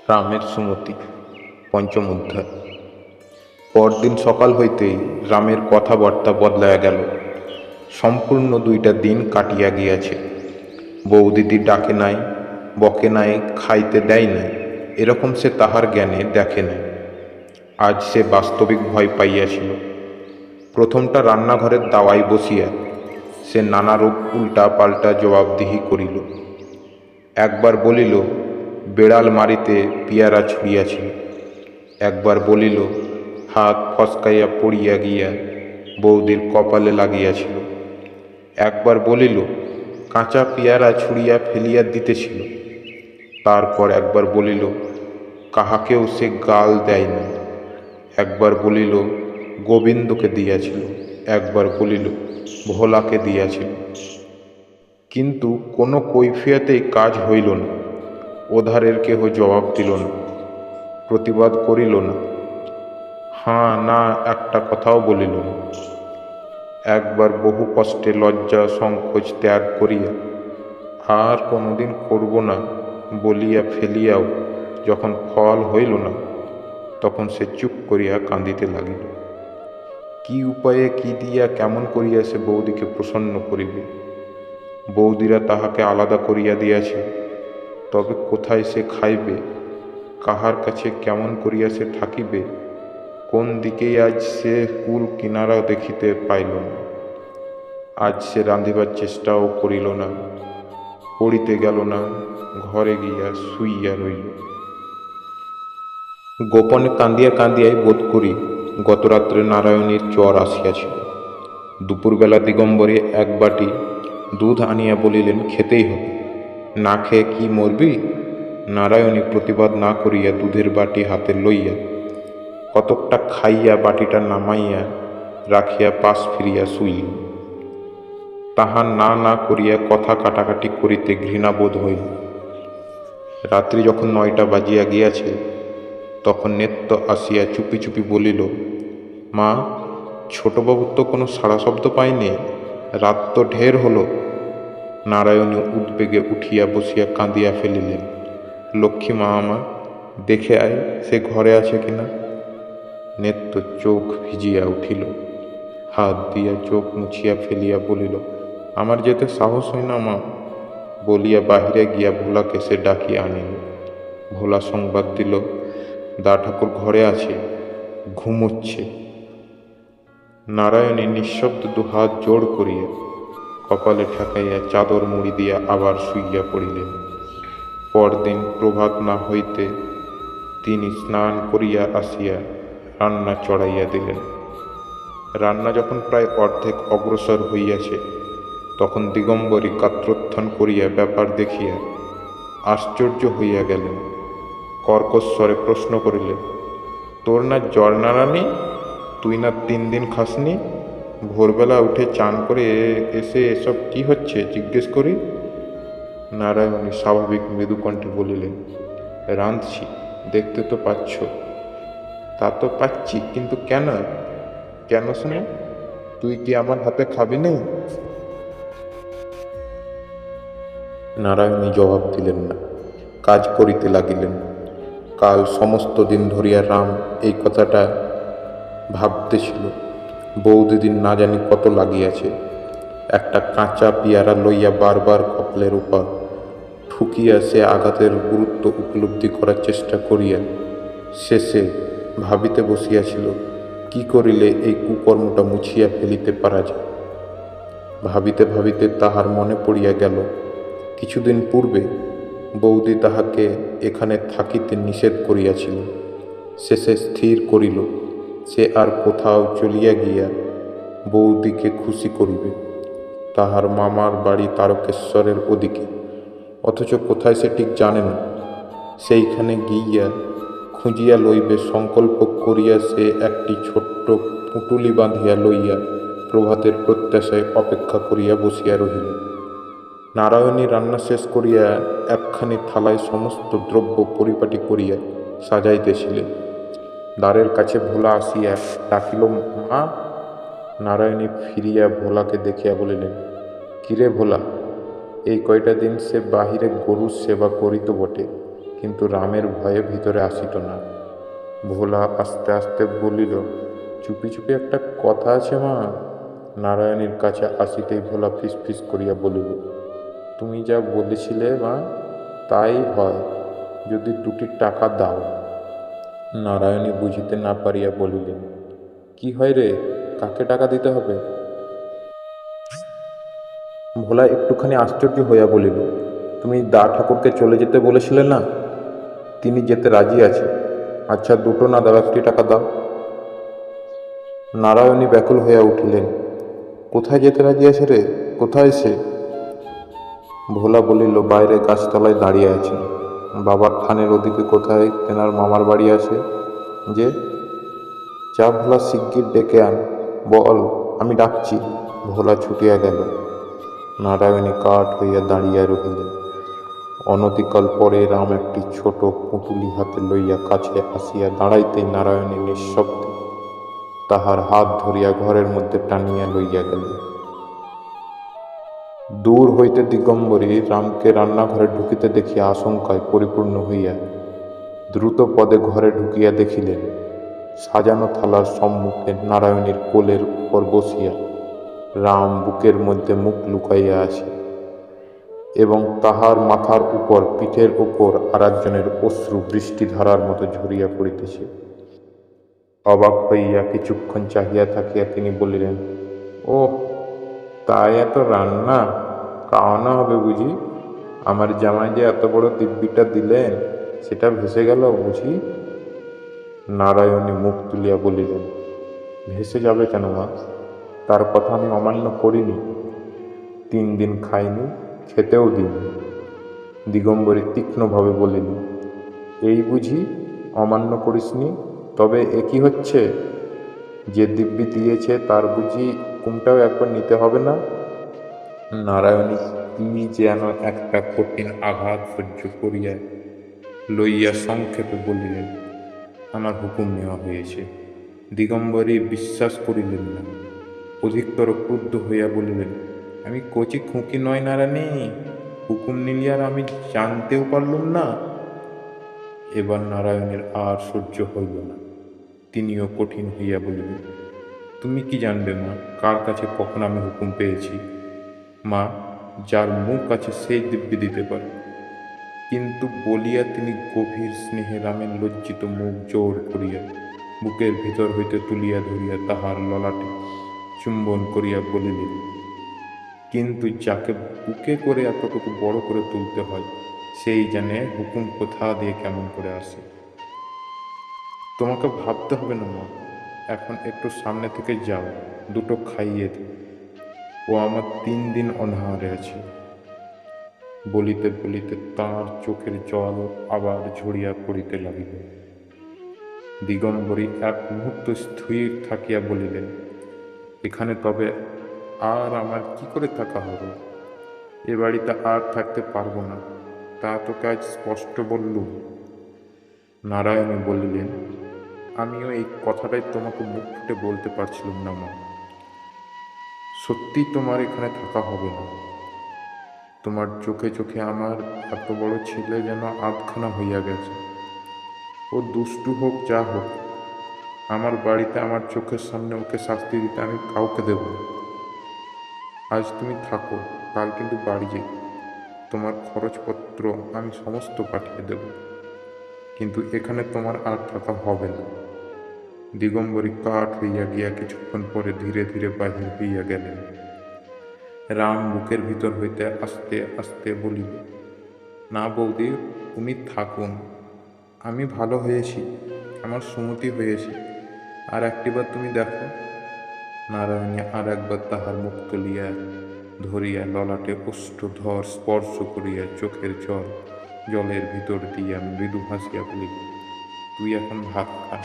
রামের সুমতি পঞ্চম অধ্যায়। পরদিন সকাল হইতেই রামের কথাবার্তা বদলাইয়া গেল। সম্পূর্ণ 2টা দিন কাটিয়া গিয়াছে। বৌদিদি ডাকে নাই, বকে নাই, খাইতে দেয় নাই, এরকম সে তাহার জ্ঞানে দেখে নাই। আজ সে বাস্তবিক ভয় পাইয়াছিল। প্রথমটা রান্নাঘরের দাওয়ায় বসিয়া সে নানারূপ উল্টা পাল্টা জবাবদিহি করিল। একবার বলিল বেড়াল মারিতে পিয়ারা ছুঁড়িয়াছিল। একবার বলিল হাত ফসকাইয়া পড়িয়া গিয়া বৌদির কপালে লাগিয়াছিল। একবার বলিল কাঁচা পেয়ারা ছুঁড়িয়া ফেলিয়া দিতেছিল। তারপর একবার বলিল কাহাকেও সে গাল দেয় না। একবার বলিল গোবিন্দকে দিয়াছিল, একবার বলিল ভোলাকে দিয়াছিল। কিন্তু কোনো কৈফিয়তেই কাজ হইল না। ওধারের কেহ জবাব দিল না, প্রতিবাদ করিল না, হাঁ না একটা কথাও বলিল না। একবার বহু কষ্টে লজ্জা সংকোচ ত্যাগ করিয়া আর কোনোদিন করব না বলিয়া ফেলিয়াও যখন ফল হইল না, তখন সে চুপ করিয়া কাঁদিতে লাগিল। কি উপায়ে কি দিয়া কেমন করিয়া সে বৌদিকে প্রসন্ন করিবে। বৌদিরা তাহাকে আলাদা করিয়া দিয়াছে, তবে কোথায় সে খাইবে, কাহার কাছে কেমন করিয়া সে থাকিবে, কোন দিকেই আজ সে কুল কিনারা দেখিতে পাইল না। আজ সে রাঁধিবার চেষ্টাও করিল না, পড়িতে গেল না, ঘরে গিয়া শুইয়া রইল। গোপনে কাঁদিয়া কাঁদিয়াই বোধ করি গতরাত্রে নারায়ণীর জ্বর আসিয়াছিল। দুপুরবেলা দিগম্বরে 1 বাটি দুধ আনিয়া বলিলেন খেতেই হবে, না খেয়ে কি মরবি। নারায়ণী প্রতিবাদ না করিয়া দুধের বাটি হাতে লইয়া কতকটা খাইয়া বাটিটা নামাইয়া রাখিয়া পাশ ফিরিয়া শুইল। তাহার না না করিয়া কথা কাটাকাটি করিতে ঘৃণাবোধ হইল। রাত্রি যখন 9টা বাজিয়া গিয়াছে, তখন নেত্য আসিয়া চুপি চুপি বলিল, মা, ছোটবাবুর তো কোনো সাড়া শব্দ পাইনি, রাত তো ঢের হলো। নারায়ণী উদ্বেগে উঠিয়া বসিয়া কাঁদিয়া ফেলিলেন। লক্ষ্মী মা আমার, দেখে আয় সে ঘরে আছে কিনা। নেত্য চোখ ভিজিয়া উঠিল, হাত দিয়া চোখ মুছিয়া ফেলিয়া বলিল, আমার যেতে সাহস হয় না মা। বলিয়া বাহিরে গিয়া ভোলাকে সে ডাকিয়া আনিল। ভোলা সংবাদ দিল দা ঠাকুর ঘরে আছে, ঘুমোচ্ছে। নারায়ণী নিঃশব্দ 2 হাত জোড় করিয়া কপালে ঠেকাইয়া চাদর মুড়ি দিয়া আবার শুইয়া পড়িলেন। পরদিন প্রভাত না হইতে তিনি স্নান করিয়া আসিয়া রান্না চড়াইয়া দিলেন। রান্না যখন প্রায় অর্ধেক অগ্রসর হইয়াছে, তখন দিগম্বরী গাত্রোত্থান করিয়া ব্যাপার দেখিয়া আশ্চর্য হইয়া গেলেন। কর্কশ্বরে প্রশ্ন করিলেন, তোর না জ্বর নাড়ানি, তুই না 3 দিন খাসনি, ভোরবেলা উঠে চান করে এসে এসব কি হচ্ছে জিজ্ঞেস করি। নারায়ণী স্বাভাবিক মৃদুকণ্ঠে বলিলেন, রাঁধছি, দেখতে তো পাচ্ছ। তা তো পাচ্ছি, কিন্তু কেন? কেন শুনে? তুই কি আমার হাতে খাবি নে? নারায়ণী জবাব দিলেন না, কাজ করিতে লাগিলেন। কাল সমস্ত দিন ধরিয়া রাম এই কথাটা ভাবতেছিল। বৌদিদিন না জানি কত লাগিয়াছে। একটা কাঁচা পেয়ারা লইয়া বারবার কপালের উপর ঠুকিয়া সে আঘাতের গুরুত্ব উপলব্ধি করার চেষ্টা করিয়া শেষে ভাবিতে বসিয়াছিল কি করিলে এই কুকর্মটা মুছিয়া ফেলিতে পারা যায়। ভাবিতে ভাবিতে তাহার মনে পড়িয়া গেল, কিছুদিন পূর্বে বৌদি তাহাকে এখানে থাকিতে নিষেধ করিয়াছিল। শেষে স্থির করিল সে আর কোথাও চলিয়া গিয়া বৌদিকে খুশি করিবে। তাহার মামার বাড়ি তারকেশ্বরের ওদিকে, অথচ কোথায় সে ঠিক জানে না। সেইখানে গিয়া খুঁজিয়া লইবে সংকল্প করিয়া সে একটি ছোট্ট পুঁটুলি বাঁধিয়া লইয়া প্রভাতের প্রত্যাশায় অপেক্ষা করিয়া বসিয়া রহিল। নারায়ণী রান্না শেষ করিয়া একখানি থালায় সমস্ত দ্রব্য পরিপাটি করিয়া সাজাইতেছিলেন। দ্বারের কাছে ভোলা আসিয়া ডাকিল, মা। নারায়ণী ফিরিয়া ভোলাকে দেখিয়া বলিলেন, কিরে ভোলা, এই কয়টা দিন সে বাহিরে গরুর সেবা করিত বটে, কিন্তু রামের ভয়ে ভিতরে আসিত না। ভোলা আস্তে আস্তে বলিল, চুপি চুপি একটা কথা আছে মা। নারায়ণীর কাছে আসিতেই ভোলা ফিস করিয়া বলিল, তুমি যা বলেছিলে মা, তাই হয়, যদি 2টি টাকা দাও। নারায়ণী বুঝিতে না পারিয়া বলিলেন, কি হয় রে, কাকে টাকা দিতে হবে? ভোলা একটুখানি আশ্চর্য হইয়া বলিল, তুমি দা ঠাকুরকে চলে যেতে বলেছিলে না? তিনি যেতে রাজি আছে। আচ্ছা, 2টো না দাও, 1টি টাকা দাও। নারায়ণী ব্যাকুল হইয়া উঠিলেন, কোথায় যেতে রাজি আছে রে, কোথায় সে? ভোলা বলিল, বাইরে গাছতলায় দাঁড়িয়ে আছে। বাবার থানের ওদিকে কোথায় তেনার মামার বাড়ি আছে যে। যা ভোলা, শিগগির ডেকে আন, বল আমি ডাকছি। ভোলা ছুটিয়া গেল। নারায়ণী কাঠ হইয়া দাঁড়িয়া রহিলেন। অনতিকাল পরে রাম একটি ছোট পুঁটুলি হাতে লইয়া কাছে আসিয়া দাঁড়াইতেই নারায়ণী নিঃশব্দে তাহার হাত ধরিয়া ঘরের মধ্যে টানিয়া লইয়া গেল। দূর হইতে দিগম্বরী রামকে রান্নাঘরে ঢুকিতে দেখিয়া আশঙ্কায় পরিপূর্ণ হইয়া দ্রুত পদে ঘরে ঢুকিয়া দেখিলেন, সাজানো থালার সম্মুখে নারায়ণীর কোলের উপর বসিয়া রাম বুকের মধ্যে মুখ লুকাইয়া আছে, এবং তাহার মাথার উপর, পিঠের উপর আরেকজনের অশ্রু বৃষ্টিধারার মতো ঝরিয়া পড়িতেছে। অবাক হইয়া কিছুক্ষণ চাহিয়া থাকিয়া তিনি বলিলেন, ওহ, তাই এত রান্না, খাওয়ানো হবে বুঝি? আমার জামাই যে এত বড় দিব্যিটা দিলেন, সেটা ভেসে গেল বুঝি? নারায়ণী মুখ তুলিয়া বলিলেন, ভেসে যাবে কেন মা? তার কথা আমি অমান্য করিনি। 3 দিন খাইনি, খেতেও দিইনি। দিগম্বরী তীক্ষ্ণভাবে বলিল, এই বুঝি অমান্য করিসনি? তবে এ কি হচ্ছে? যে দিব্যি দিয়েছে তার বুঝি হুকুমটাও একবার নিতে হবে না? নারায়ণী কি যেন একটা কঠিন আঘাত সহ্য করিয়া লইয়া সংক্ষেপে বলিলেন, আমার হুকুম নেওয়া হয়েছে। দিগম্বরী বিশ্বাস করিলেন না, অধিকতর ক্রুদ্ধ হইয়া বলিলেন, আমি কচি খুঁকি নয় নারায়ণী, হুকুম নিলি আর আমি জানতেও পারলুম না। এবার নারায়ণের আর সহ্য হইল না। তিনিও কঠিন হইয়া বলিলেন, তুমি কি জানবে মা, কার কাছে কখন আমি হুকুম পেয়েছি? মা, যার মুখ আছে সেই দিব্যি দিতে পারে। কিন্তু বলিয়া তিনি গভীর স্নেহে রামের লজ্জিত মুখ জোর করিয়া বুকের ভিতর হইতে তুলিয়া ধরিয়া তাহার ললাটে চুম্বন করিয়া বলিলেন, কিন্তু যাকে বুকে করে এতটুকু বড় করে তুলতে হয়, সেই জানে হুকুম কোথা দিয়ে কেমন করে আসে। তোমাকে ভাবতে হবে না মা, এখন একটু সামনে থেকে যাও, 2টো খাইয়ে দিই। ও আমার 3 দিন অনাহারে আছে। বলিতে বলিতে তাঁর চোখের জল আবার ঝরিয়া পড়িতে লাগিল। দিগম্বরী এক মুহূর্ত স্থির থাকিয়া বলিলেন, এখানে তবে আর আমার কি করে থাকা হবে? এ বাড়িতে আর থাকতে পারবো না, তা তোকে আজ স্পষ্ট বললুম। নারায়ণী বলিলেন, আমিও এই কথাটাই তোমাকে মুখ ফুটে বলতে পারছিলাম না মা। সত্যি তোমার এখানে থাকা হবে না। তোমার চোখে চোখে আমার এত বড় ছেলে যেন আধখানা হইয়া গেছে। ও দুষ্টু হোক, যা হোক, আমার বাড়িতে আমার চোখের সামনে ওকে শাস্তি দিতে আমি কাউকে দেব না। আজ তুমি থাকো, কাল কিন্তু বাড়ি যাই। তোমার খরচপত্র আমি সমস্ত পাঠিয়ে দেব, কিন্তু এখানে তোমার আর থাকা হবে না। দিগম্বরী কাঠ হইয়া গিয়া কিছুক্ষণ পরে ধীরে ধীরে বাহির হইয়া গেলেন। রাম বুকের ভিতর হইতে আস্তে আস্তে বলিল, না বৌদি, উনি থাকুন, আমি ভালো হয়েছি, আমার সুমতি হয়েছে, আর একটিবার তুমি দেখো। নারায়ণী আর একবার তাহার মুখ তুলিয়া ধরিয়া ললাটে ওষ্ঠধর স্পর্শ করিয়া চোখের জলের ভিতর দিয়া মৃদু হাসিয়া বলিল, তুই এখন ভাত খা।